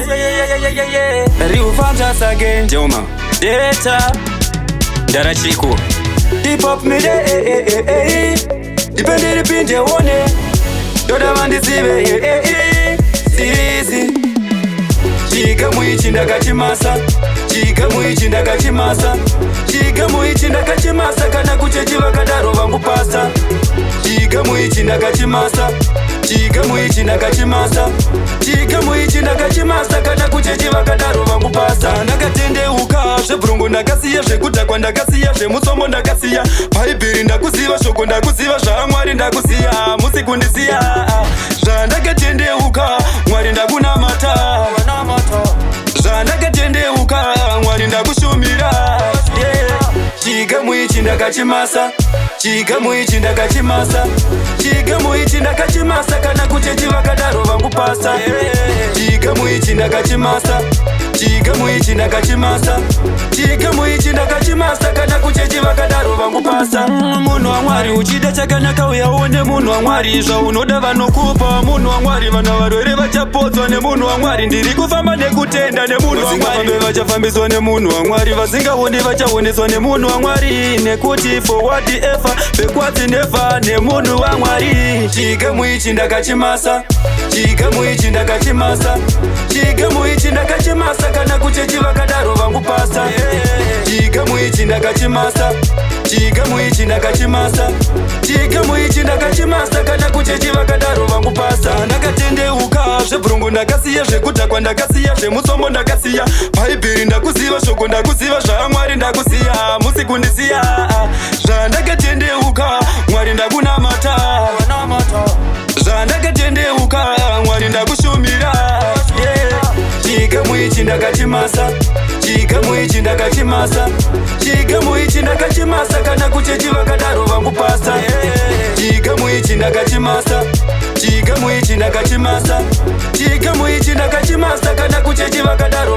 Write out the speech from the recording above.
Real fantasy again. Joma Data Darachiko Hip hop me de Depende ripinde one Doda vandizive Sisi Chiga muichi ndakachimasa Chiga muichi ndakachimasa Chiga muichi ndakachimasa Kana kuchechiva kadaro vangu pasa Chiga muichi ndakachimasa Chiga muichi ndakachimasa Chiga muichi ndakachimasa Kana kuchechiva kadaro vangu pasa Ndakatendeuka zvebrungu ndakasiya zvekudhakwa ndakasiya zvemutsombo ndakasiya bhaibheri ndakuziva shoko ndakuziva zvaMwari ndakusiya musi kundisiya zvandakatendeuka Mwari ndakunamata zvandakatendeuka Mwari ndakushumira Chiga muichi ndakachimasa Chiga muichi ndakachimasa Chiga muichi ndakachimasa Kana kuchechiva kadaro vangu pasa Chiga muichi ndakachimasa Chiga muichi ndakachimasa Chiga muichi ndakachimasa Kana kuchechiva kadaro vangu pasa Munhu waMwari uchida chakanaka uyaone munhu waMwari zvaunoda vanokupa munhu waMwari vana varwere vachapodzwa nemunhu waMwari ndiri kufamba nekutenda nemunhu waMwari vachafambiswa nemunhu waMwari vasingaoni vachaoneswa nemunhu waMwari nekuti forward ever backward never nemunhu waMwari Chiga muichi ndakachimasa Chiga muichi ndakachimasa Chiga muichi ndakachimasa Kana kuchechiva kadaro vangu pasa Chiga muichi ndakachimasa Chiga muichi ndakachimasa Chiga muichi ndakachimasa Kana kuchechiva kadaro vangu pasa Ndakatendeuka zvebrungu ndakasiya zvekudhakwa ndakasiya zvemutsombo ndakasiya bhaibheri ndakuziva shoko ndakuziva zvaMwari ndakusiya musi kundisiya zvandakatendeuka Mwari ndakunamata zvandakatendeuka Mwari ndakushumira Chiga muichi ndakachimasa Chiga muichi ndakachimasa Chiga muichi ndakachimasa Kana kuchechiva kadaro vangu pasa Chiga muichi ndakachimasa Chiga muichi ndakachimasa Chiga muichi ndakachimasa Kana kuchechiva kadaro